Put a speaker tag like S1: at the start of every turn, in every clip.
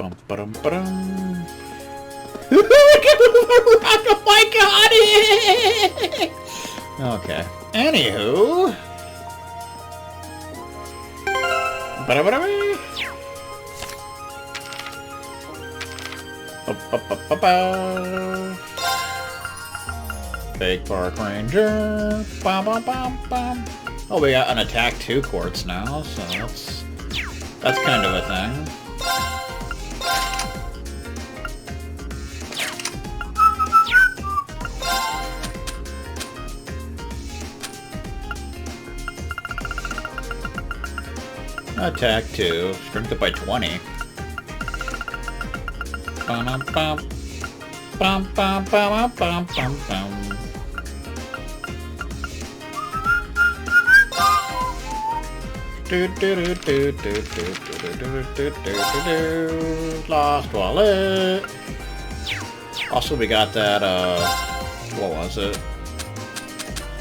S1: Bum-ba-dum-ba-dum. Oh my god! Okay. Anywho. Ba-da-ba-da-ba. Ba-ba-ba-ba-ba. Fake Park Ranger. Bum-bum-bum-bum. Oh, we got an Attack 2 quartz now, so that's kind of a thing. Attack 2. Strength up by 20. Bum-bum-bum. Bum-bum-bum-bum-bum-bum. Lost wallet. Also, we got that. What was it?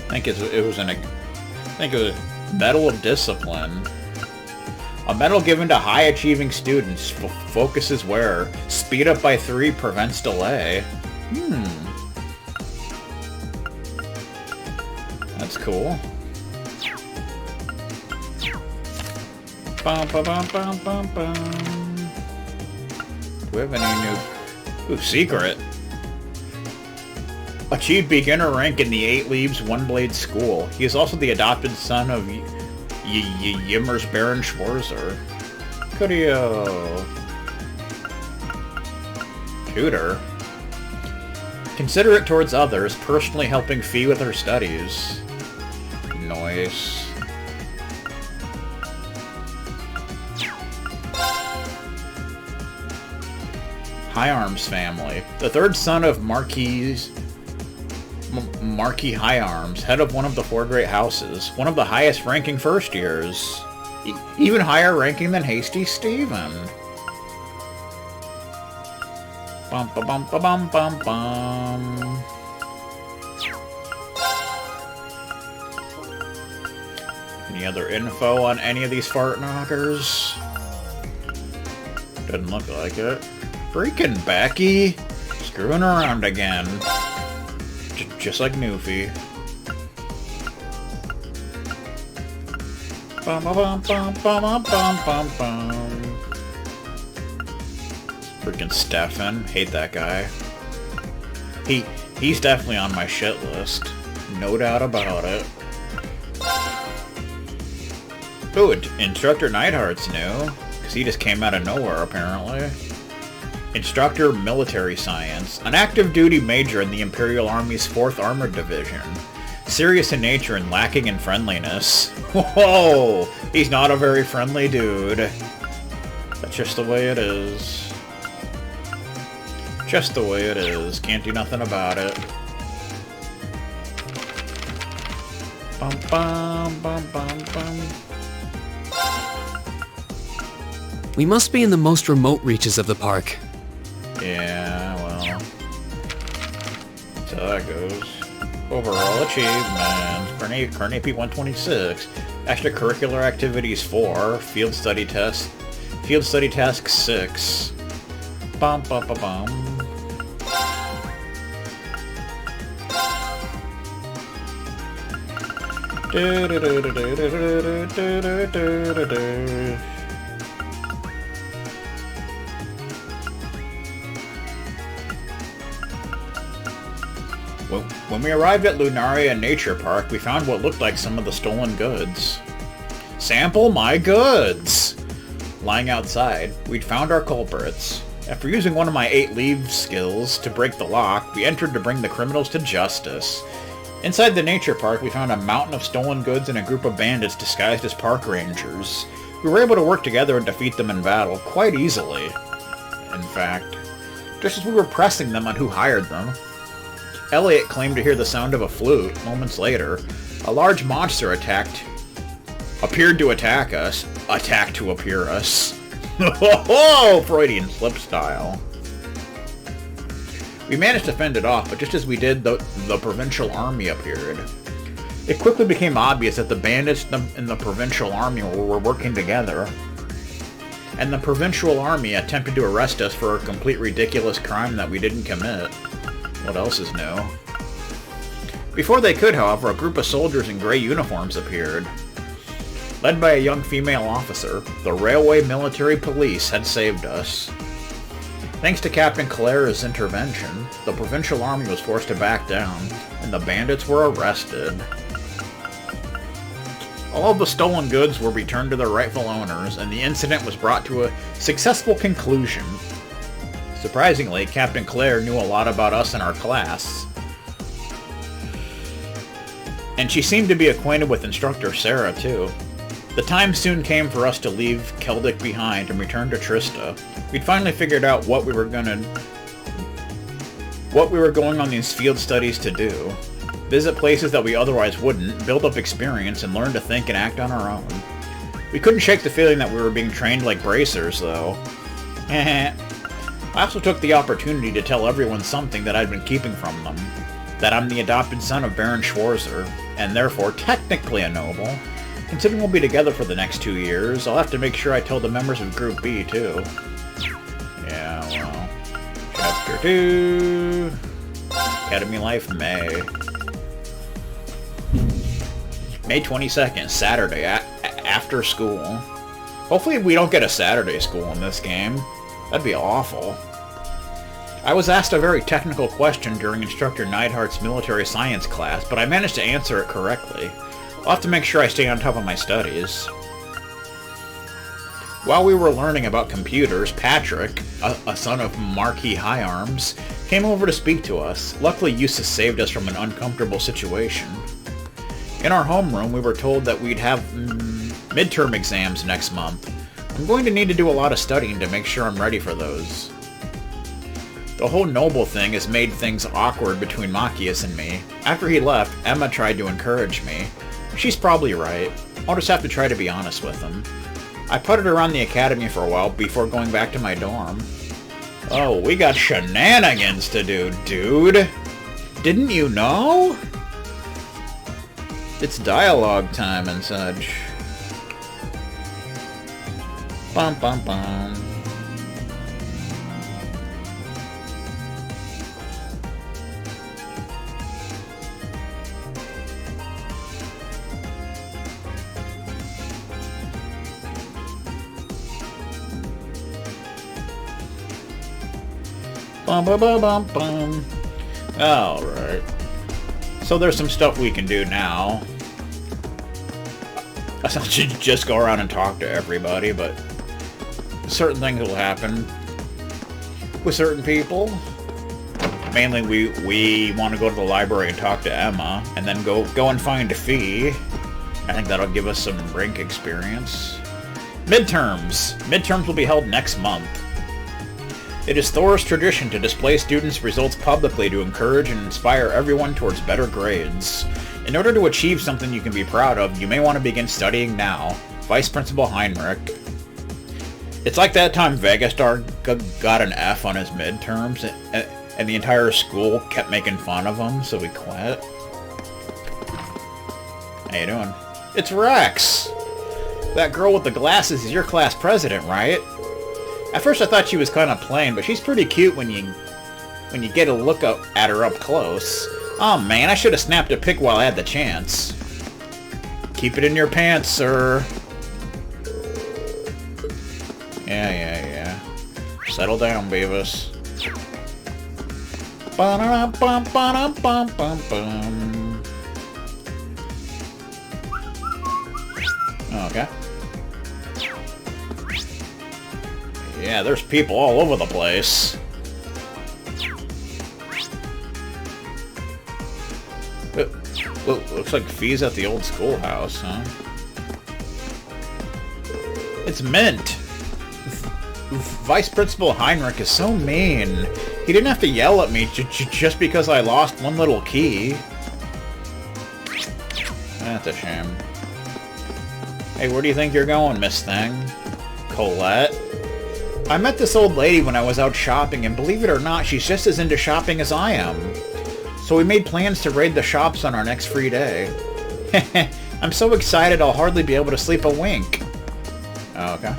S1: I think it was Medal of Discipline. A medal given to high-achieving students. Focuses wearer. Speed up by 3 prevents delay. That's cool. Bum, bum, bum, bum, bum, bum. Do we have any new... Ooh, secret. Achieved beginner rank in the 8 Leaves One Blade School. He is also the adopted son of Yimmers Baron Schwarzer. Coolio. Tutor. Considerate towards others, personally helping Fee with her studies. Nice. High Arms family. The third son of Marquis High Arms, head of one of the 4 great houses. One of the highest ranking first years. Even higher ranking than Hasty Stephen. Bum ba bum ba bum bum bum. Any other info on any of these fart knockers? Doesn't look like it. Freaking Becky! Screwing around again. Just like Newfie. Bum bum bum bum bum bum bum. Freaking Stefan. Hate that guy. He's definitely on my shit list. No doubt about it. Ooh, Instructor Neidhart's new. Because he just came out of nowhere, apparently. Instructor Military Science. An active duty major in the Imperial Army's 4th Armored Division. Serious in nature and lacking in friendliness. Whoa! He's not a very friendly dude. That's just the way it is. Just the way it is. Can't do nothing about it. Bum bum bum bum bum.
S2: We must be in the most remote reaches of the park.
S1: Yeah, well. So that goes. Overall achievements. Carnegie 126. Extracurricular activities 4. Field study task 6. Bum bum bum bum. Do do do do do do do do do do. When we arrived at Lunaria Nature Park, we found what looked like some of the stolen goods. Sample my goods! Lying outside, we'd found our culprits. After using one of my 8 Leaves skills to break the lock, we entered to bring the criminals to justice. Inside the nature park, we found a mountain of stolen goods and a group of bandits disguised as park rangers. We were able to work together and defeat them in battle quite easily. In fact, just as we were pressing them on who hired them, Elliot claimed to hear the sound of a flute. Moments later, a large monster appeared to attack us. Attack to appear us. Oh, Freudian slip style. We managed to fend it off, but just as we did, the provincial army appeared. It quickly became obvious that the bandits and the provincial army were working together. and the provincial army attempted to arrest us for a complete ridiculous crime that we didn't commit. What else is new? Before they could, however, a group of soldiers in gray uniforms appeared. Led by a young female officer, the Railway Military Police had saved us. Thanks to Captain Clara's intervention, the provincial army was forced to back down, and the bandits were arrested. All of the stolen goods were returned to their rightful owners, and the incident was brought to a successful conclusion. Surprisingly, Captain Clare knew a lot about us in our class, and she seemed to be acquainted with Instructor Sarah, too. The time soon came for us to leave Keldic behind and return to Trista. We'd finally figured out what we were going on these field studies to do. Visit places that we otherwise wouldn't, build up experience, and learn to think and act on our own. We couldn't shake the feeling that we were being trained like bracers, though. I also took the opportunity to tell everyone something that I'd been keeping from them. That I'm the adopted son of Baron Schwarzer, and therefore technically a noble. Considering we'll be together for the next 2 years, I'll have to make sure I tell the members of Group B, too. Yeah, well... Chapter 2... Academy Life, May. May 22nd, Saturday, after school. Hopefully we don't get a Saturday school in this game. That'd be awful. I was asked a very technical question during Instructor Neidhart's military science class, but I managed to answer it correctly. I'll have to make sure I stay on top of my studies. While we were learning about computers, Patrick, a son of Marquis Higharms, came over to speak to us. Luckily, Eustace saved us from an uncomfortable situation. In our homeroom, we were told that we'd have midterm exams next month. I'm going to need to do a lot of studying to make sure I'm ready for those. The whole noble thing has made things awkward between Machias and me. After he left, Emma tried to encourage me. She's probably right. I'll just have to try to be honest with him. I puttered around the academy for a while before going back to my dorm. Oh, we got shenanigans to do, dude! Didn't you know? It's dialogue time and such. Bum bum bum. Bum bum bum bum bum. Alright. So there's some stuff we can do now. I should just go around and talk to everybody, but certain things will happen with certain people. Mainly we want to go to the library and talk to Emma, and then go and find a fee. I think that'll give us some rank experience. Midterms. Midterms will be held next month. It is Thors' tradition to display students' results publicly to encourage and inspire everyone towards better grades. In order to achieve something you can be proud of, you may want to begin studying now. Vice Principal Heinrich. It's like that time Vegastar got an F on his midterms, and the entire school kept making fun of him, so he quit. How you doing? It's Rex! That girl with the glasses is your class president, right? At first I thought she was kind of plain, but she's pretty cute when you get a look at her up close. Oh man, I should have snapped a pic while I had the chance. Keep it in your pants, sir. Yeah. Settle down, Beavis. Ba-da-bum-bum-bum-bum-bum. Okay. Yeah, there's people all over the place. Looks like fees at the old schoolhouse, huh? It's Mint! Vice Principal Heinrich is so mean. He didn't have to yell at me just because I lost one little key. That's a shame. Hey, where do you think you're going, Miss Thing? Colette? I met this old lady when I was out shopping, and believe it or not, she's just as into shopping as I am. So we made plans to raid the shops on our next free day. I'm so excited I'll hardly be able to sleep a wink. Oh, okay.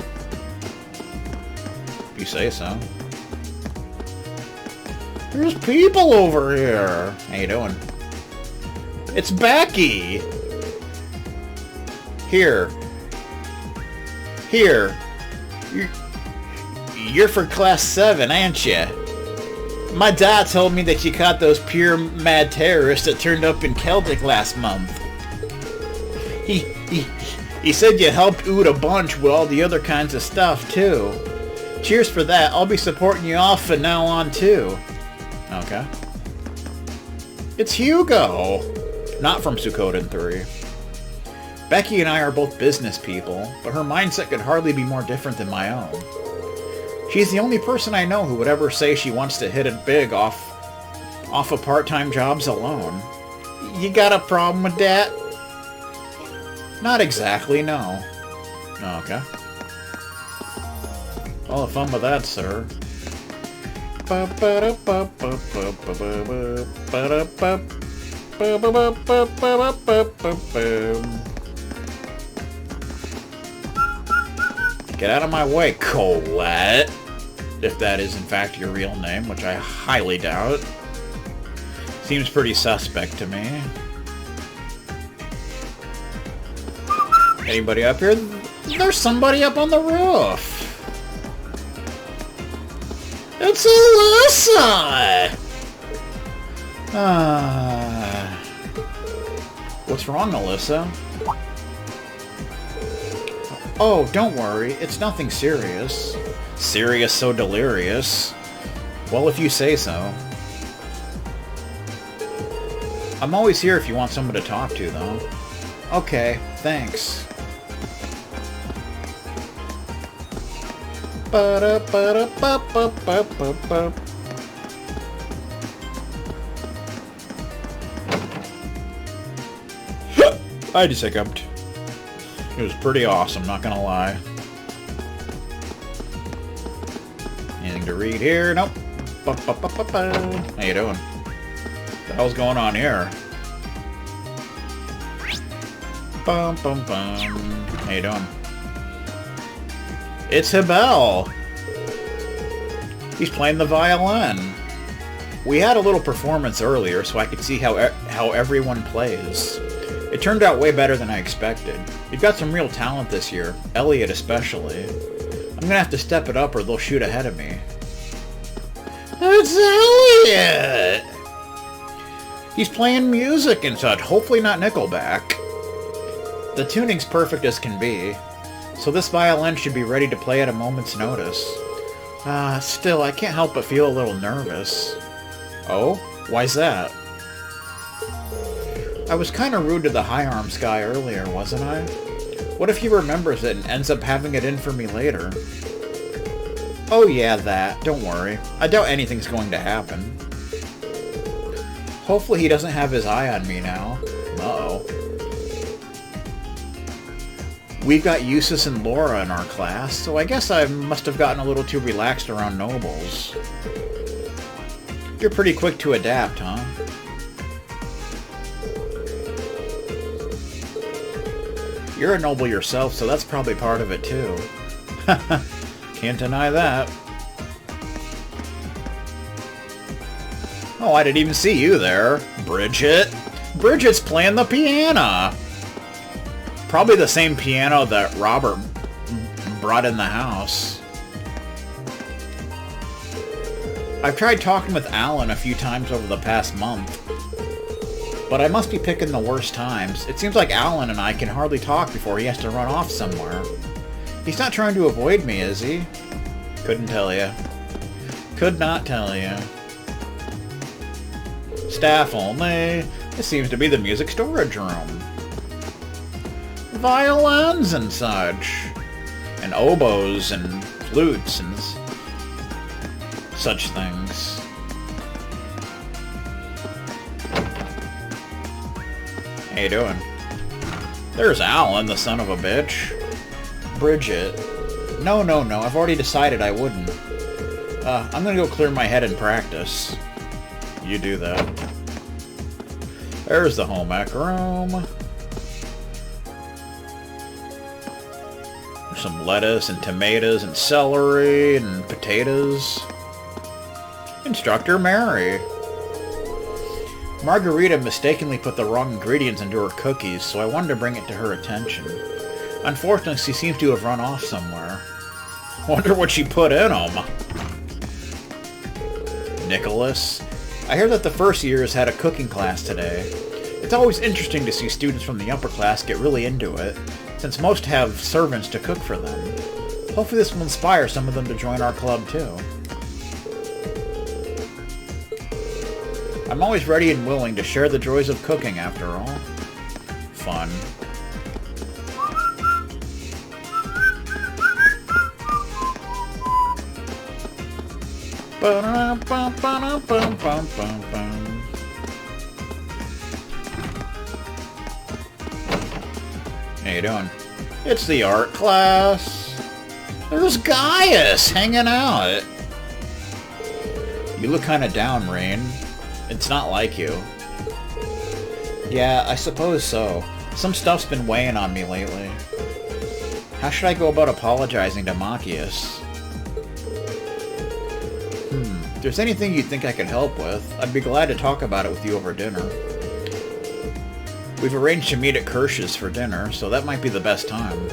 S1: you say so. There's people over here. How you doing? It's Becky! Here. You're for class 7, ain't ya? My dad told me that you caught those pure mad terrorists that turned up in Celtic last month. He said you helped Ood a bunch with all the other kinds of stuff, too. Cheers for that. I'll be supporting you off from now on, too. Okay. It's Hugo! Not from Suikoden 3. Becky and I are both business people, but her mindset could hardly be more different than my own. She's the only person I know who would ever say she wants to hit it big off of part-time jobs alone. You got a problem with that? Not exactly, no. Okay. All the fun with that, sir. Get out of my way, Colette. If that is in fact your real name, which I highly doubt. Seems pretty suspect to me. Anybody up here? There's somebody up on the roof. It's Alyssa! What's wrong, Alyssa? Oh, don't worry. It's nothing serious. Serious so delirious. Well, if you say so. I'm always here if you want someone to talk to, though. Okay, thanks. I just hiccuped. It was pretty awesome, not gonna lie. Anything to read here? Nope. How you doing? What the hell's going on here? Bum bum bum. How you doing? It's Hibel! He's playing the violin. We had a little performance earlier so I could see how everyone plays. It turned out way better than I expected. You've got some real talent this year, Elliot especially. I'm gonna have to step it up or they'll shoot ahead of me. It's Elliot! He's playing music and such, hopefully not Nickelback. The tuning's perfect as can be, so this violin should be ready to play at a moment's notice. Still, I can't help but feel a little nervous. Oh? Why's that? I was kinda rude to the high arms guy earlier, wasn't I? What if he remembers it and ends up having it in for me later? Oh yeah, that. Don't worry. I doubt anything's going to happen. Hopefully he doesn't have his eye on me now. Uh-oh. We've got Eustace and Laura in our class, so I guess I must have gotten a little too relaxed around nobles. You're pretty quick to adapt, huh? You're a noble yourself, so that's probably part of it too. Can't deny that. Oh, I didn't even see you there. Bridget. Bridget's playing the piano. Probably the same piano that Robert brought in the house. I've tried talking with Alan a few times over the past month, but I must be picking the worst times. It seems like Alan and I can hardly talk before he has to run off somewhere. He's not trying to avoid me, is he? Couldn't tell you. Could not tell you. Staff only. This seems to be the music storage room. Violins and such. And oboes and flutes and such things. How you doing? There's Alan, the son of a bitch. Bridget. No, I've already decided I wouldn't. I'm gonna go clear my head and practice. You do that. There's the home ec room. Some lettuce and tomatoes and celery and potatoes. Instructor Mary. Margarita mistakenly put the wrong ingredients into her cookies, so I wanted to bring it to her attention. Unfortunately, she seems to have run off somewhere. Wonder what she put in them. Nicholas. I hear that the first years had a cooking class today. It's always interesting to see students from the upper class get really into it, since most have servants to cook for them. Hopefully this will inspire some of them to join our club too. I'm always ready and willing to share the joys of cooking after all. Fun. How you doing? It's the art class. There's Gaius hanging out. You look kinda down, Rain. It's not like you. Yeah, I suppose so. Some stuff's been weighing on me lately. How should I go about apologizing to Machias? If there's anything you think I could help with, I'd be glad to talk about it with you over dinner. We've arranged to meet at Kirsch's for dinner, so that might be the best time.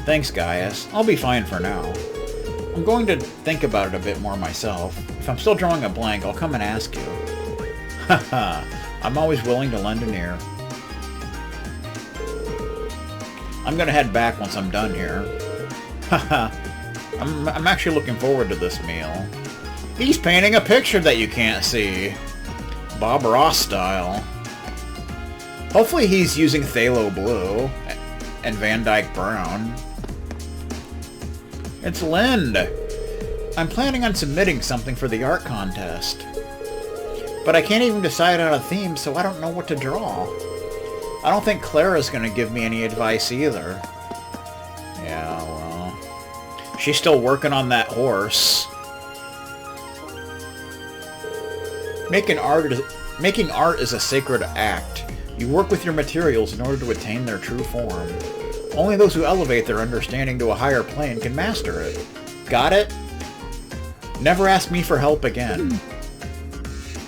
S1: Thanks, Gaius. I'll be fine for now. I'm going to think about it a bit more myself. If I'm still drawing a blank, I'll come and ask you. Haha, I'm always willing to lend an ear. I'm gonna head back once I'm done here. Haha, I'm actually looking forward to this meal. He's painting a picture that you can't see. Bob Ross style. Hopefully he's using phthalo blue and Van Dyke brown. It's Lind. I'm planning on submitting something for the art contest. But I can't even decide on a theme, so I don't know what to draw. I don't think Clara's gonna give me any advice either. Yeah, well... she's still working on that horse. Making art is a sacred act. You work with your materials in order to attain their true form. Only those who elevate their understanding to a higher plane can master it. Got it? Never ask me for help again.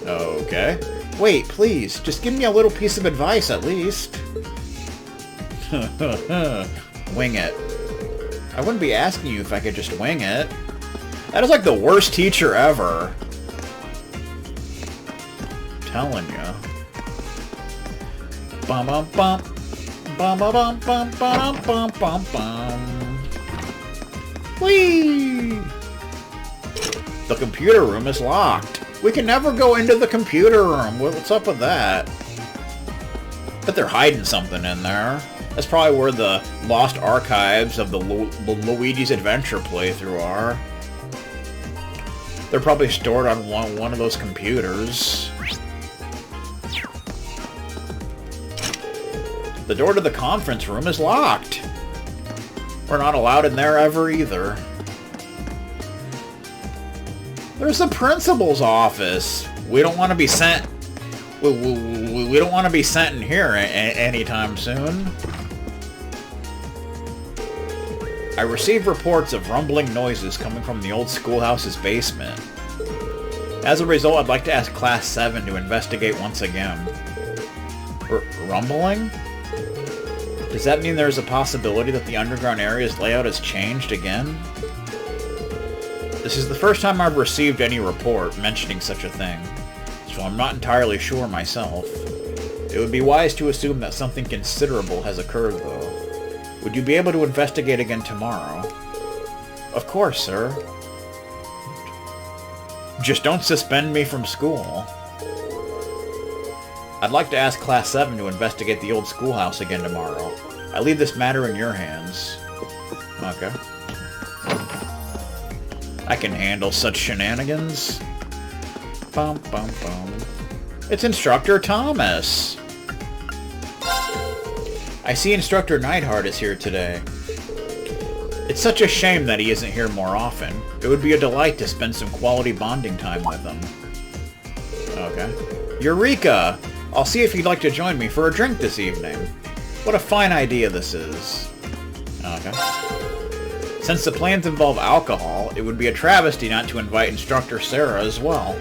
S1: Okay. Wait, please, just give me a little piece of advice at least. Wing it. I wouldn't be asking you if I could just wing it. That is like the worst teacher ever. Telling ya. Bum bum bum. Bum bum bum bum bum bum bum bum. Whee! The computer room is locked. We can never go into the computer room. What's up with that? Bet they're hiding something in there. That's probably where the lost archives of the Luigi's Adventure playthrough are. They're probably stored on one of those computers. The door to the conference room is locked. We're not allowed in there ever either. There's the principal's office. We don't want to be sent. We don't want to be sent in here anytime soon. I received reports of rumbling noises coming from the old schoolhouse's basement. As a result, I'd like to ask Class 7 to investigate once again. Rumbling? Does that mean there's a possibility that the underground area's layout has changed again? This is the first time I've received any report mentioning such a thing, so I'm not entirely sure myself. It would be wise to assume that something considerable has occurred, though. Would you be able to investigate again tomorrow? Of course, sir. Just don't suspend me from school. I'd like to ask Class 7 to investigate the old schoolhouse again tomorrow. I leave this matter in your hands. Okay. I can handle such shenanigans. Bum, bum, bum. It's Instructor Thomas! I see Instructor Neidhart is here today. It's such a shame that he isn't here more often. It would be a delight to spend some quality bonding time with him. Okay. Eureka! I'll see if you'd like to join me for a drink this evening. What a fine idea this is. Okay. Since the plans involve alcohol, it would be a travesty not to invite Instructor Sarah as well.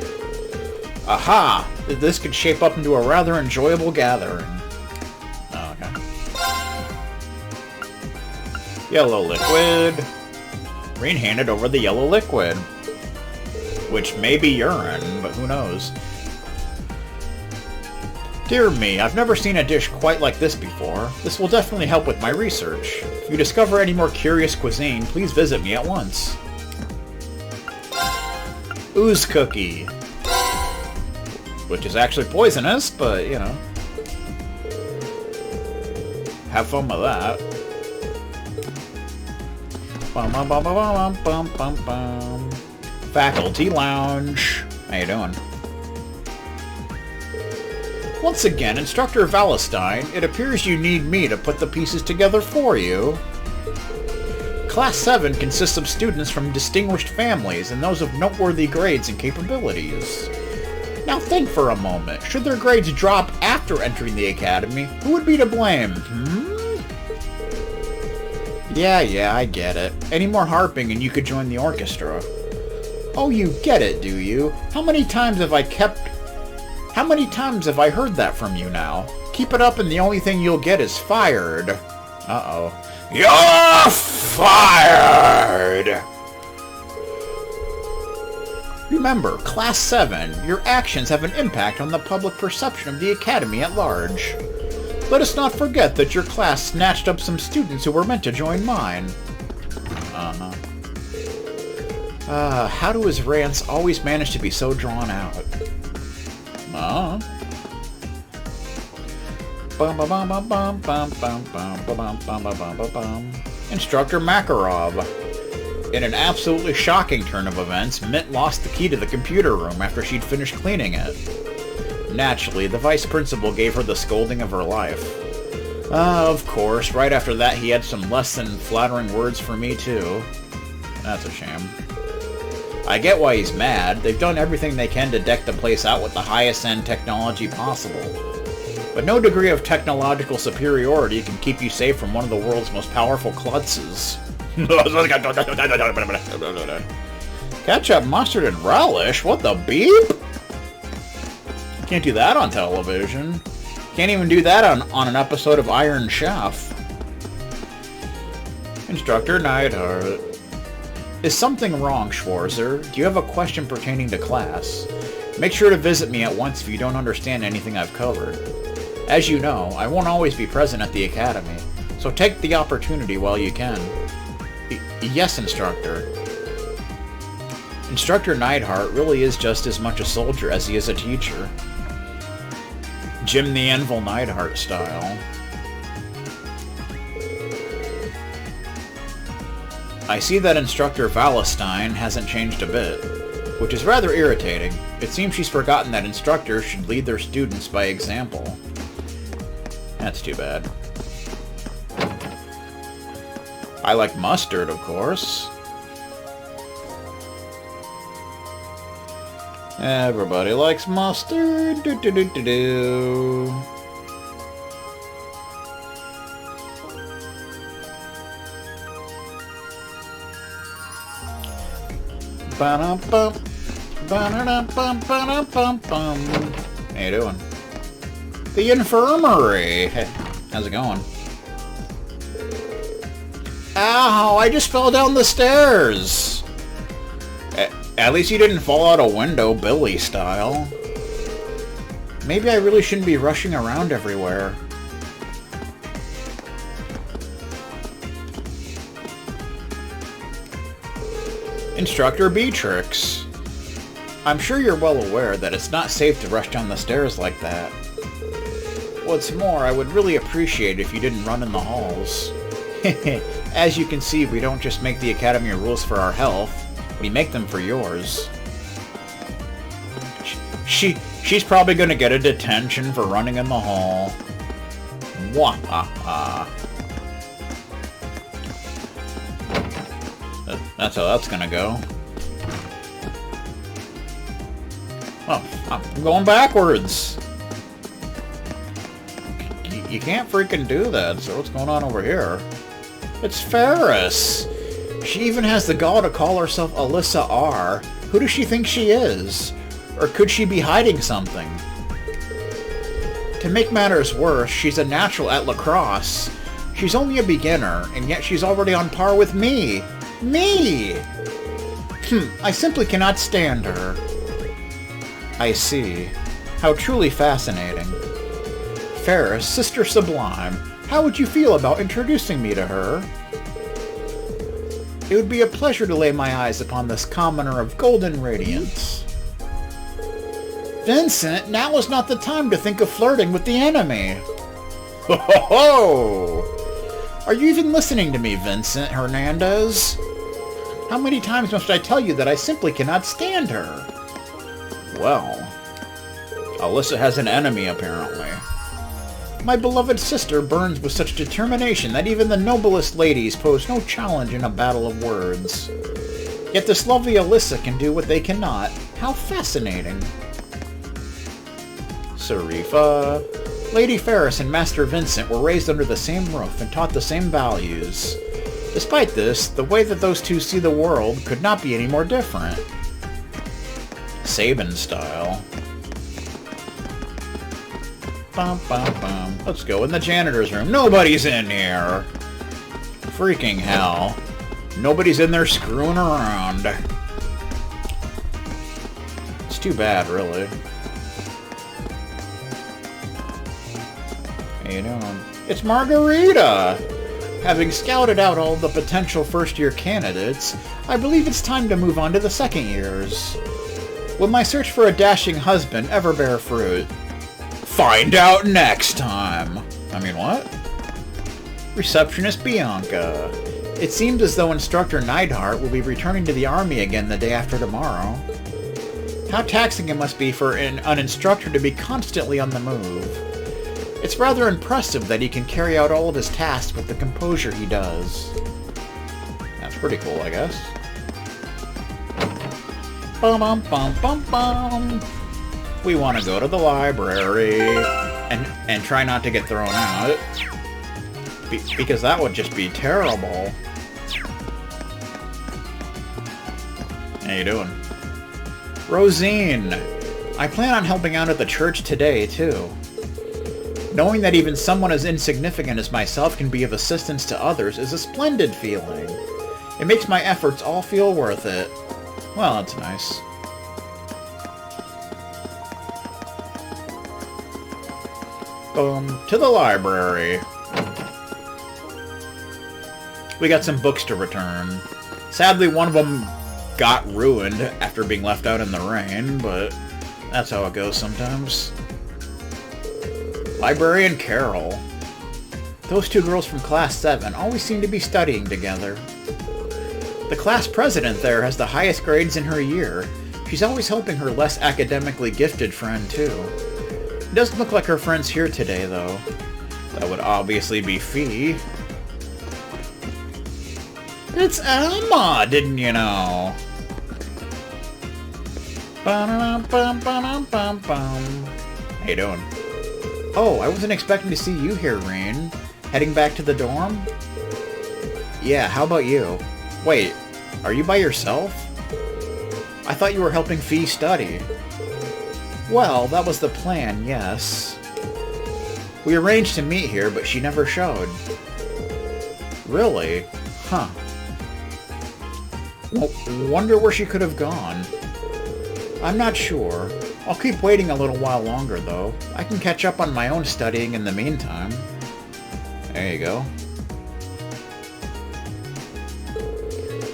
S1: Aha! This could shape up into a rather enjoyable gathering. Oh, okay. Yellow liquid. Green handed over the yellow liquid. Which may be urine, but who knows. Dear me, I've never seen a dish quite like this before. This will definitely help with my research. If you discover any more curious cuisine, please visit me at once. Ooze cookie. Which is actually poisonous, but, you know. Have fun with that. Bum, bum, bum, bum, bum, bum, bum. Faculty Lounge. How you doing? Once again, Instructor Valestine, it appears you need me to put the pieces together for you. Class 7 consists of students from distinguished families and those of noteworthy grades and capabilities. Now think for a moment. Should their grades drop after entering the academy, who would be to blame? Yeah, I get it. Any more harping and you could join the orchestra. Oh, you get it, do you? How many times have I heard that from you now? Keep it up and the only thing you'll get is fired. Uh-oh. You're fired! Remember, Class 7, your actions have an impact on the public perception of the Academy at large. Let us not forget that your class snatched up some students who were meant to join mine. How do his rants always manage to be so drawn out? Instructor Makarov. In an absolutely shocking turn of events, Mint lost the key to the computer room after she'd finished cleaning it. Naturally, the vice principal gave her the scolding of her life. Of course, right after that he had some less than flattering words for me too. That's a shame. I get why he's mad. They've done everything they can to deck the place out with the highest end technology possible. But no degree of technological superiority can keep you safe from one of the world's most powerful klutzes. Ketchup, mustard, and relish? What the beep? Can't do that on television. Can't even do that on an episode of Iron Chef. Instructor Neidhart. Is something wrong, Schwarzer? Do you have a question pertaining to class? Make sure to visit me at once if you don't understand anything I've covered. As you know, I won't always be present at the academy, so take the opportunity while you can. Yes, Instructor. Instructor Neidhart really is just as much a soldier as he is a teacher. Jim the Anvil Neidhart style. I see that Instructor Valestine hasn't changed a bit, which is rather irritating. It seems she's forgotten that instructors should lead their students by example. That's too bad. I like mustard, of course. Everybody likes mustard. Do-do-do-do-do. Ba-dum-bum. Ba-da-dum-bum-ba-dum-bum-bum. How you doing? The infirmary. Hey, how's it going? Ow, I just fell down the stairs. At least you didn't fall out a window, Billy style. Maybe I really shouldn't be rushing around everywhere. Instructor Beatrix. I'm sure you're well aware that it's not safe to rush down the stairs like that. What's more, I would really appreciate if you didn't run in the halls. As you can see, we don't just make the Academy rules for our health, we make them for yours. She's probably gonna get a detention for running in the hall. Wah-ha-ha. That's how that's gonna go. Oh, I'm going backwards. You can't freaking do that, so what's going on over here? It's Ferris! She even has the gall to call herself Alyssa R. Who does she think she is? Or could she be hiding something? To make matters worse, she's a natural at lacrosse. She's only a beginner, and yet she's already on par with me. Me! I simply cannot stand her. I see. How truly fascinating. Ferris, Sister Sublime, how would you feel about introducing me to her? It would be a pleasure to lay my eyes upon this commoner of golden radiance. Vincent, now is not the time to think of flirting with the enemy. Ho ho ho! Are you even listening to me, Vincent Hernandez? How many times must I tell you that I simply cannot stand her? Well, Alyssa has an enemy, apparently. My beloved sister burns with such determination that even the noblest ladies pose no challenge in a battle of words. Yet this lovely Alyssa can do what they cannot. How fascinating. Sarifa. Lady Ferris and Master Vincent were raised under the same roof and taught the same values. Despite this, the way that those two see the world could not be any more different. Sabin style. Bum, bum, bum. Let's go in the janitor's room. Nobody's in here! Freaking hell. Nobody's in there screwing around. It's too bad, really. How you doing? It's Margarita! Having scouted out all the potential first-year candidates, I believe it's time to move on to the second years. Will my search for a dashing husband ever bear fruit? Find out next time! I mean, what? Receptionist Bianca. It seems as though Instructor Neidhart will be returning to the army again the day after tomorrow. How taxing it must be for an instructor to be constantly on the move. It's rather impressive that he can carry out all of his tasks with the composure he does. That's pretty cool, I guess. Bum bum bum bum bum. We want to go to the library and try not to get thrown out. Because that would just be terrible. How you doing? Rosine! I plan on helping out at the church today, too. Knowing that even someone as insignificant as myself can be of assistance to others is a splendid feeling. It makes my efforts all feel worth it. Well, that's nice. To the library. We got some books to return. Sadly, one of them got ruined after being left out in the rain, but that's how it goes sometimes. Librarian Carol. Those two girls from Class 7 always seem to be studying together. The class president there has the highest grades in her year. She's always helping her less academically gifted friend, too. It doesn't look like her friend's here today, though. That would obviously be Fee. It's Emma, didn't you know? How you doing? Oh, I wasn't expecting to see you here, Rain. Heading back to the dorm? Yeah, how about you? Wait, are you by yourself? I thought you were helping Fee study. Well, that was the plan, yes. We arranged to meet here, but she never showed. Really? Huh. Wonder where she could have gone. I'm not sure. I'll keep waiting a little while longer, though. I can catch up on my own studying in the meantime. There you go.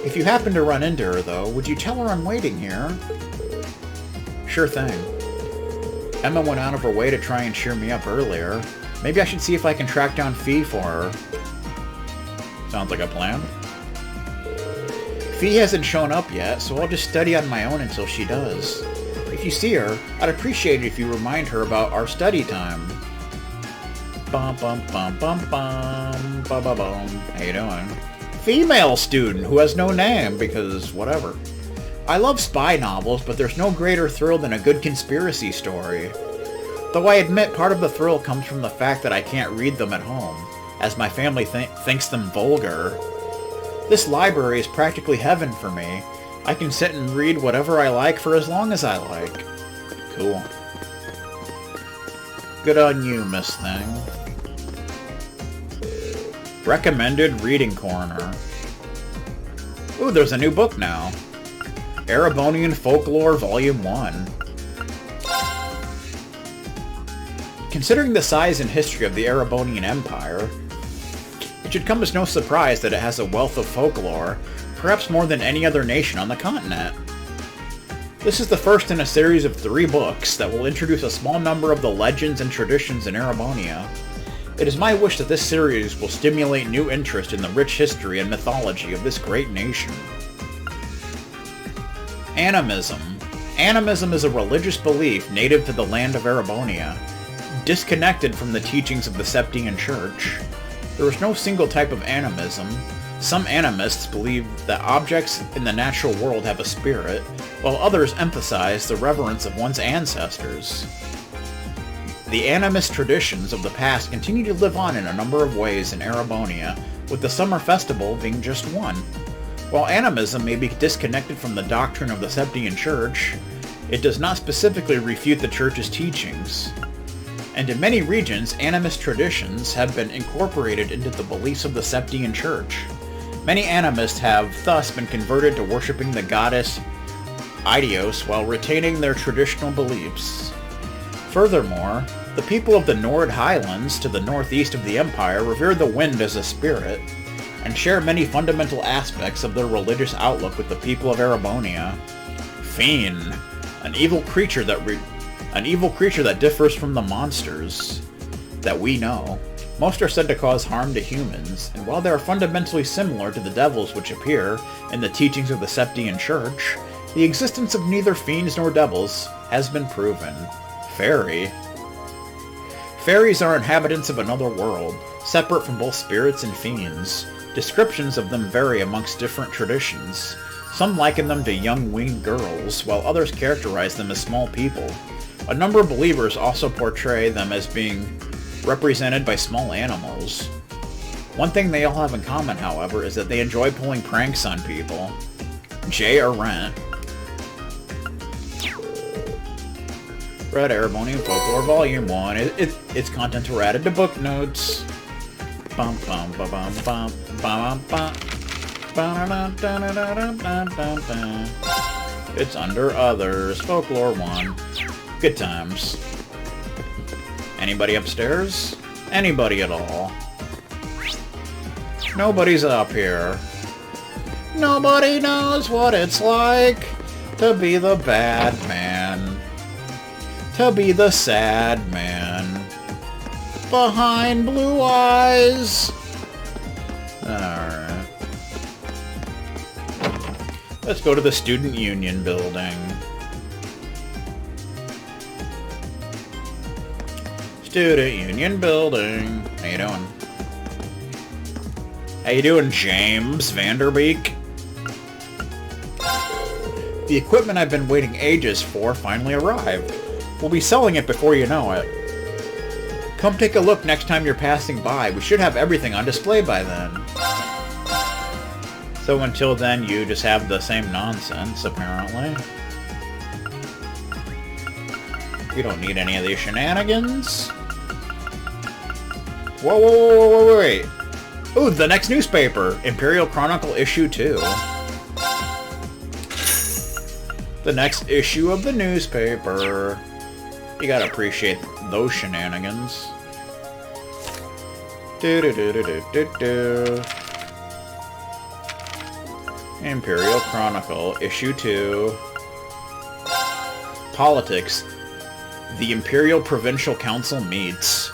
S1: If you happen to run into her, though, would you tell her I'm waiting here? Sure thing. Emma went out of her way to try and cheer me up earlier. Maybe I should see if I can track down Fee for her. Sounds like a plan. Fee hasn't shown up yet, so I'll just study on my own until she does. If you see her, I'd appreciate it if you remind her about our study time. Bum bum bum bum bum bum bum bum. How you doing? Female student who has no name because whatever. I love spy novels, but there's no greater thrill than a good conspiracy story. Though I admit part of the thrill comes from the fact that I can't read them at home, as my family thinks them vulgar. This library is practically heaven for me. I can sit and read whatever I like for as long as I like. Cool. Good on you, Miss Thing. Recommended Reading Corner. Ooh, there's a new book now. Erebonian Folklore Volume 1. Considering the size and history of the Erebonian Empire, it should come as no surprise that it has a wealth of folklore, perhaps more than any other nation on the continent. This is the first in a series of 3 books that will introduce a small number of the legends and traditions in Erebonia. It is my wish that this series will stimulate new interest in the rich history and mythology of this great nation. Animism. Animism is a religious belief native to the land of Erebonia, disconnected from the teachings of the Septian Church. There is no single type of animism. Some animists believe that objects in the natural world have a spirit, while others emphasize the reverence of one's ancestors. The animist traditions of the past continue to live on in a number of ways in Erebonia, with the summer festival being just one. While animism may be disconnected from the doctrine of the Septian Church, it does not specifically refute the Church's teachings. And in many regions, animist traditions have been incorporated into the beliefs of the Septian Church. Many animists have thus been converted to worshipping the goddess Eidos while retaining their traditional beliefs. Furthermore, the people of the Nord Highlands to the northeast of the Empire revere the wind as a spirit, and share many fundamental aspects of their religious outlook with the people of Erebonia. Fiend, an evil creature that differs from the monsters that we know. Most are said to cause harm to humans, and while they are fundamentally similar to the devils which appear in the teachings of the Septian Church, the existence of neither fiends nor devils has been proven. Fairy. Fairies are inhabitants of another world, separate from both spirits and fiends. Descriptions of them vary amongst different traditions. Some liken them to young winged girls, while others characterize them as small people. A number of believers also portray them as being represented by small animals. One thing they all have in common, however, is that they enjoy pulling pranks on people. Jay or Rent. Read Erebonian Folklore Volume 1. Its contents were added to book notes. Bum bum ba bum bum bum bum. It's under Others. Folklore 1. Good times. Anybody upstairs? Anybody at all? Nobody's up here. Nobody knows what it's like to be the bad man. To be the sad man. Behind blue eyes. Alright. Let's go to the Student Union building. Student Union building. How you doing? How you doing, James Vanderbeek? The equipment I've been waiting ages for finally arrived. We'll be selling it before you know it. Come take a look next time you're passing by. We should have everything on display by then. So until then, you just have the same nonsense, apparently. We don't need any of these shenanigans. Whoa, whoa, whoa, whoa, whoa, wait. Ooh, the next newspaper. Imperial Chronicle Issue 2. The next issue of the newspaper. You gotta appreciate those shenanigans. Do-do-do-do-do-do-do. Imperial Chronicle, Issue 2. Politics. The Imperial Provincial Council meets.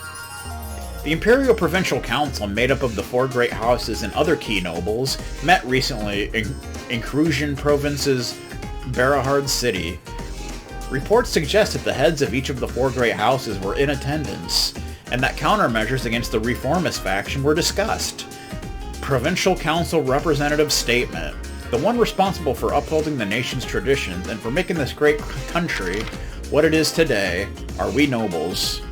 S1: The Imperial Provincial Council, made up of the 4 great houses and other key nobles, met recently in Krusian Province's Berahard City. Reports suggest that the heads of each of the 4 great houses were in attendance, and that countermeasures against the reformist faction were discussed. Provincial Council Representative Statement. The one responsible for upholding the nation's traditions and for making this great country what it is today are we nobles.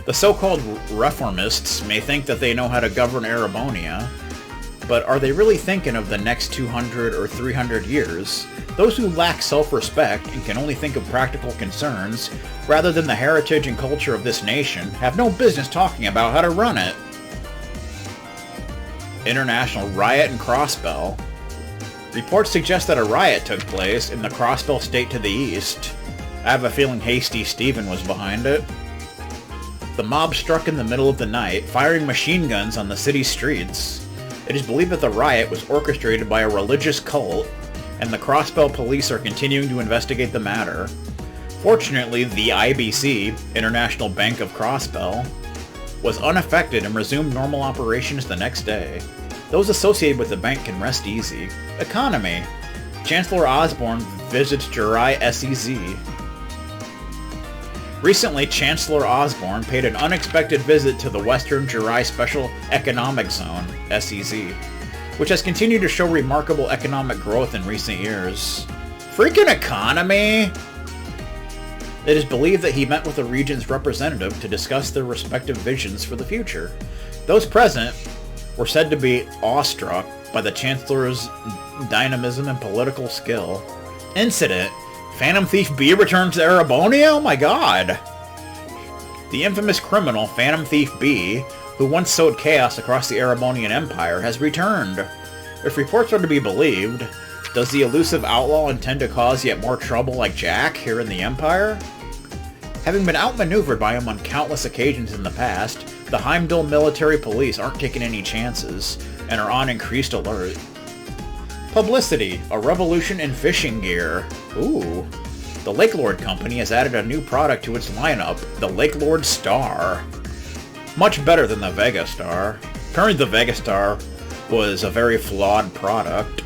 S1: The so-called reformists may think that they know how to govern Erebonia, But are they really thinking of the next 200 or 300 years? Those who lack self-respect and can only think of practical concerns, rather than the heritage and culture of this nation, have no business talking about how to run it. International riot in Crossbell. Reports suggest that a riot took place in the Crossbell state to the east. I have a feeling Hasty Stephen was behind it. The mob struck in the middle of the night, firing machine guns on the city's streets. It is believed that the riot was orchestrated by a religious cult, and the Crossbell police are continuing to investigate the matter. Fortunately, the IBC, International Bank of Crossbell, was unaffected and resumed normal operations the next day. Those associated with the bank can rest easy. Economy. Chancellor Osborne visits Jurai SEZ. Recently, Chancellor Osborne paid an unexpected visit to the Western Jurai Special Economic Zone, SEZ, which has continued to show remarkable economic growth in recent years. Freaking economy! It is believed that he met with the region's representative to discuss their respective visions for the future. Those present were said to be awestruck by the Chancellor's dynamism and political skill. Incident: Phantom Thief B returns to Erebonia? Oh my god! The infamous criminal Phantom Thief B, who once sowed chaos across the Erebonian Empire, has returned. If reports are to be believed, does the elusive outlaw intend to cause yet more trouble like Jack here in the Empire? Having been outmaneuvered by him on countless occasions in the past, the Heimdall military police aren't taking any chances, and are on increased alert. Publicity, a revolution in fishing gear. Ooh. The Lake Lord Company has added a new product to its lineup, the Lake Lord Star. Much better than the Vega Star. Apparently the Vega Star was a very flawed product.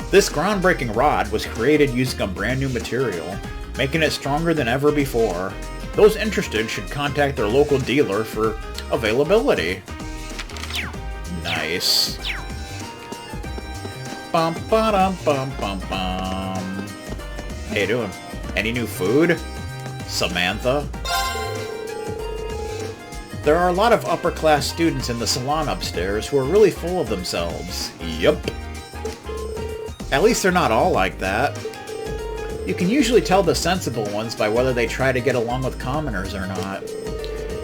S1: This groundbreaking rod was created using a brand new material, making it stronger than ever before. Those interested should contact their local dealer for availability. Nice. Bum ba bum bum bum. How you doing? Any new food? Samantha? There are a lot of upper-class students in the salon upstairs who are really full of themselves. Yup. At least they're not all like that. You can usually tell the sensible ones by whether they try to get along with commoners or not.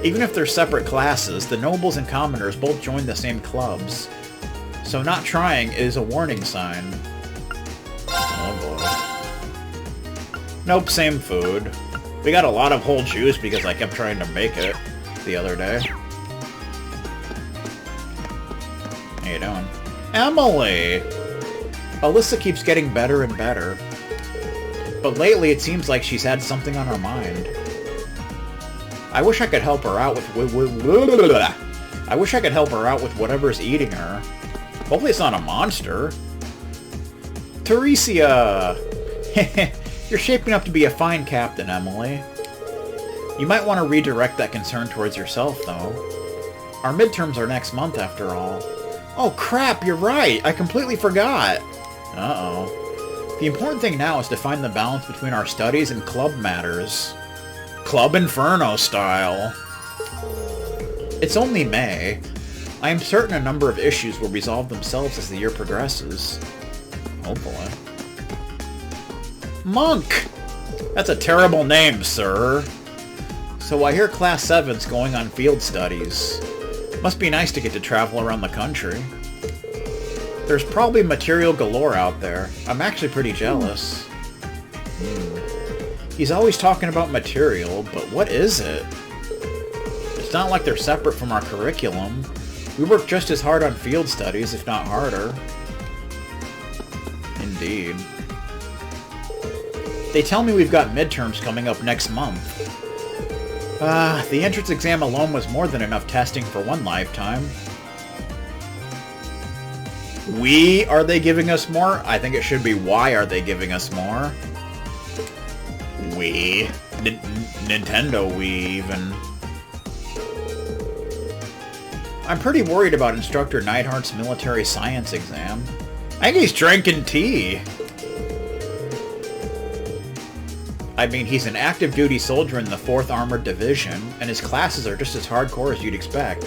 S1: Even if they're separate classes, the nobles and commoners both join the same clubs. So not trying is a warning sign. Oh boy. Nope, same food. We got a lot of whole juice because I kept trying to make it the other day. How you doing? Emily! Alyssa keeps getting better and better. But lately it seems like she's had something on her mind. I wish I could help her out with whatever's eating her. Hopefully it's not a monster. Teresia! You're shaping up to be a fine captain, Emily. You might want to redirect that concern towards yourself, though. Our midterms are next month, after all. Oh crap, you're right! I completely forgot! Uh-oh. The important thing now is to find the balance between our studies and club matters. Club Inferno style. It's only May. I am certain a number of issues will resolve themselves as the year progresses. Hopefully. Monk! That's a terrible name, sir. So I hear Class 7's going on field studies. Must be nice to get to travel around the country. There's probably material galore out there. I'm actually pretty jealous. He's always talking about material, but what is it? It's not like they're separate from our curriculum. We work just as hard on field studies, if not harder. Indeed. They tell me we've got midterms coming up next month. The entrance exam alone was more than enough testing for one lifetime. Are they giving us more? I think it should be why are they giving us more? Nintendo Wii, even. I'm pretty worried about Instructor Neidhart's military science exam. I think he's drinking tea. I mean, he's an active duty soldier in the 4th Armored Division, and his classes are just as hardcore as you'd expect.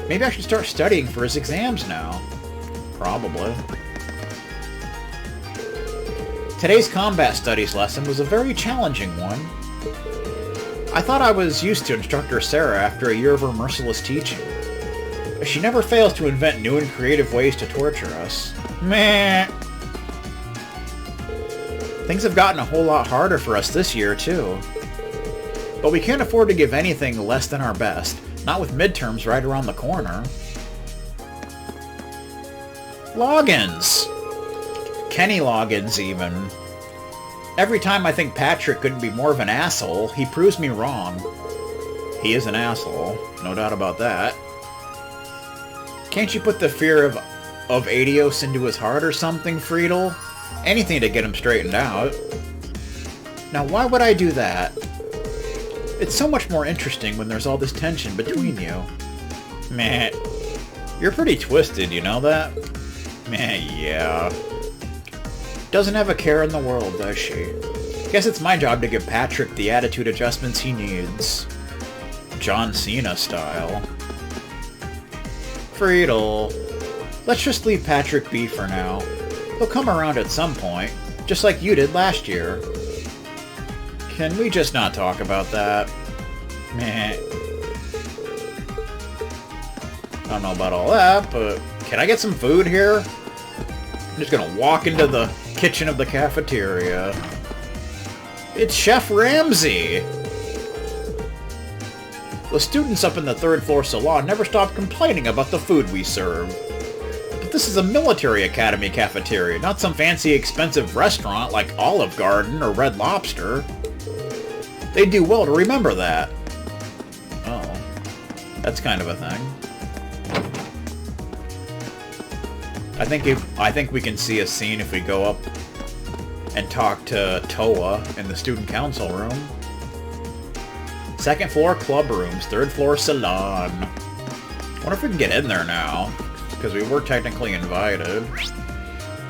S1: Maybe I should start studying for his exams now. Probably. Today's combat studies lesson was a very challenging one. I thought I was used to Instructor Sarah after a year of her merciless teaching. She never fails to invent new and creative ways to torture us. Meh. Things have gotten a whole lot harder for us this year, too. But we can't afford to give anything less than our best, not with midterms right around the corner. Logins! Kenny Loggins, even. Every time I think Patrick couldn't be more of an asshole, he proves me wrong. He is an asshole, no doubt about that. Can't you put the fear of Adios into his heart or something, Friedel? Anything to get him straightened out. Now, why would I do that? It's so much more interesting when there's all this tension between you. Meh. You're pretty twisted, you know that? Meh, yeah. Doesn't have a care in the world, does she? Guess it's my job to give Patrick the attitude adjustments he needs. John Cena style. Friedel. Let's just leave Patrick be for now. He'll come around at some point, just like you did last year. Can we just not talk about that? Meh. I don't know about all that, but can I get some food here? I'm just gonna walk into the kitchen of the cafeteria. It's Chef Ramsay! The students up in the third floor salon never stop complaining about the food we serve. But this is a military academy cafeteria, not some fancy expensive restaurant like Olive Garden or Red Lobster. They'd do well to remember that. Oh. That's kind of a thing. I think we can see a scene if we go up and talk to Toa in the student council room. Second floor club rooms, third floor salon. Wonder if we can get in there now, because we were technically invited.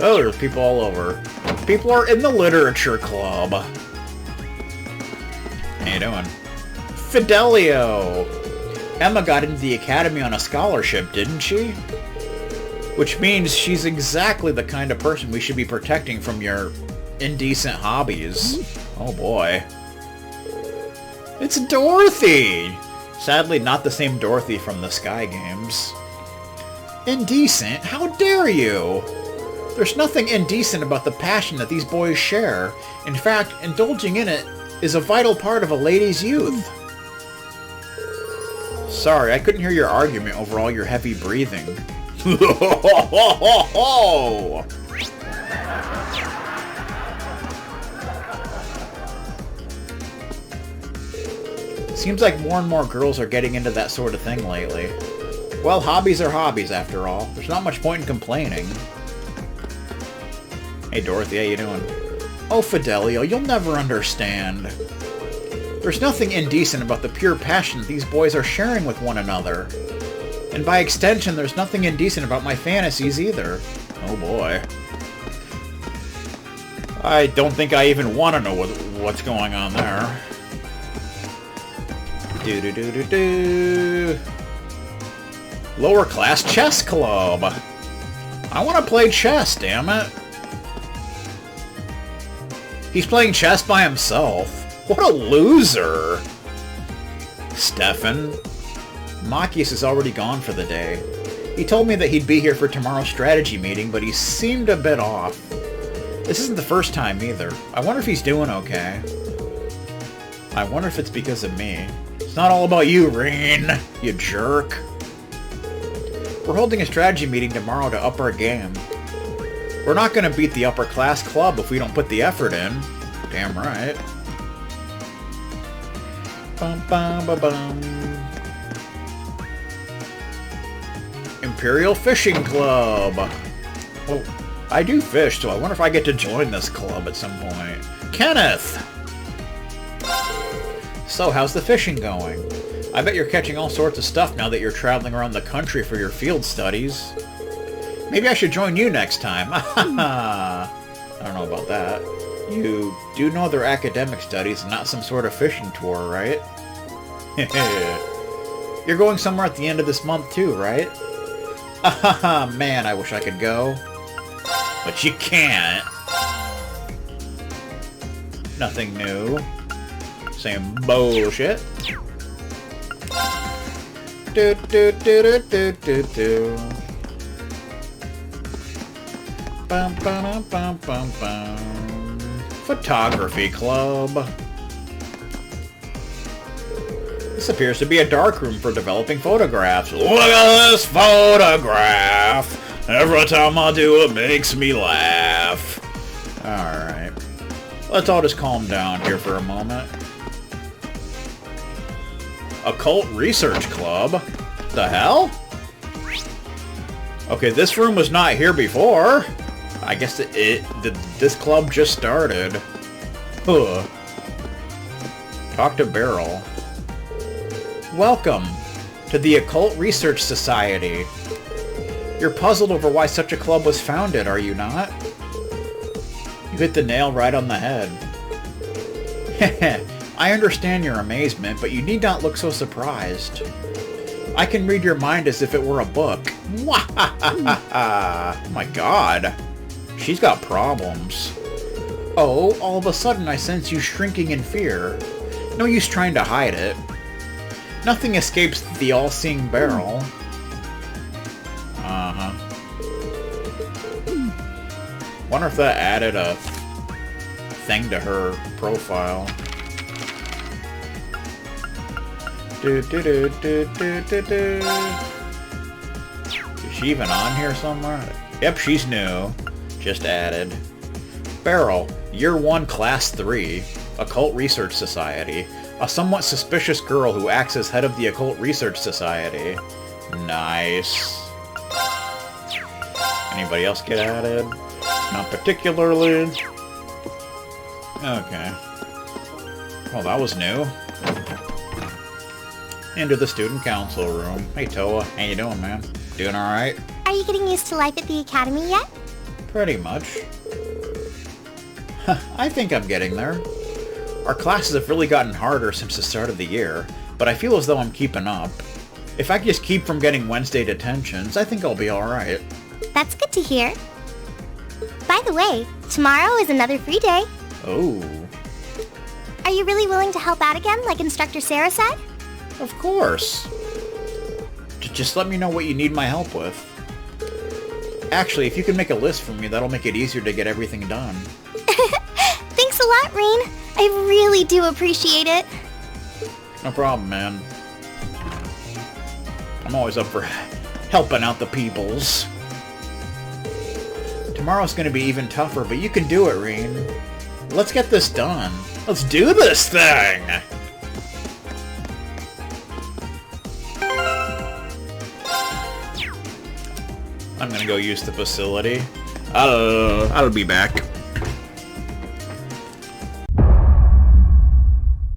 S1: Oh, there's people all over. People are in the literature club. How you doing? Fidelio! Emma got into the academy on a scholarship, didn't she? Which means she's exactly the kind of person we should be protecting from your indecent hobbies. Oh boy. It's Dorothy! Sadly, not the same Dorothy from the Sky Games. Indecent? How dare you! There's nothing indecent about the passion that these boys share. In fact, indulging in it is a vital part of a lady's youth. Sorry, I couldn't hear your argument over all your heavy breathing. Seems like more and more girls are getting into that sort of thing lately. Well, hobbies are hobbies, after all. There's not much point in complaining. Hey, Dorothy, how you doing? Oh, Fidelio, you'll never understand. There's nothing indecent about the pure passion these boys are sharing with one another. And by extension, there's nothing indecent about my fantasies either. Oh boy. I don't think I even want to know what's going on there. Do-do-do-do-do. Lower class chess club. I want to play chess, damn it. He's playing chess by himself. What a loser. Stefan. Machias is already gone for the day. He told me that he'd be here for tomorrow's strategy meeting, but he seemed a bit off. This isn't the first time either. I wonder if he's doing okay. I wonder if it's because of me. It's not all about you, Rain, you jerk. We're holding a strategy meeting tomorrow to up our game. We're not going to beat the upper class club if we don't put the effort in. Damn right. Bum, bum, bum, bum. Imperial Fishing Club. Well, I do fish, so I wonder if I get to join this club at some point. Kenneth! So, how's the fishing going? I bet you're catching all sorts of stuff now that you're traveling around the country for your field studies. Maybe I should join you next time. I don't know about that. You do know they're academic studies and not some sort of fishing tour, right? You're going somewhere at the end of this month too, right? Ah, man, I wish I could go. But you can't. Nothing new. Same bullshit. Do do do do do do do. Bum bum bum bum bum. Photography club. This appears to be a darkroom for developing photographs. Look at this photograph! Every time I do it makes me laugh. Alright. Let's all just calm down here for a moment. Occult Research Club? The hell? Okay, this room was not here before. I guess this club just started. Huh. Talk to Beryl. Welcome to the Occult Research Society. You're puzzled over why such a club was founded, are you not? You hit the nail right on the head. I understand your amazement, but you need not look so surprised. I can read your mind as if it were a book. Oh my god. She's got problems. Oh, all of a sudden I sense you shrinking in fear. No use trying to hide it. Nothing escapes the all-seeing Beryl. Uh-huh. Wonder if that added a thing to her profile. Do do do do do do do. Is she even on here somewhere? Yep, she's new. Just added. Beryl, Year 1, Class 3, Occult Research Society. A somewhat suspicious girl who acts as head of the Occult Research Society. Nice. Anybody else get added? Not particularly. Okay. Well, that was new. Into the student council room. Hey, Toa. How you doing, man? Doing alright?
S3: Are you getting used to life at the academy yet?
S1: Pretty much. I think I'm getting there. Our classes have really gotten harder since the start of the year, but I feel as though I'm keeping up. If I just keep from getting Wednesday detentions, I think I'll be alright.
S3: That's good to hear. By the way, tomorrow is another free day.
S1: Oh.
S3: Are you really willing to help out again, like Instructor Sarah said?
S1: Of course. Just let me know what you need my help with. Actually, if you can make a list for me, that'll make it easier to get everything done.
S3: Thanks a lot, Rain. I really do appreciate it.
S1: No problem, man. I'm always up for helping out the peoples. Tomorrow's gonna be even tougher, but you can do it, Rain. Let's get this done. Let's do this thing! I'm gonna go use the facility. I'll be back.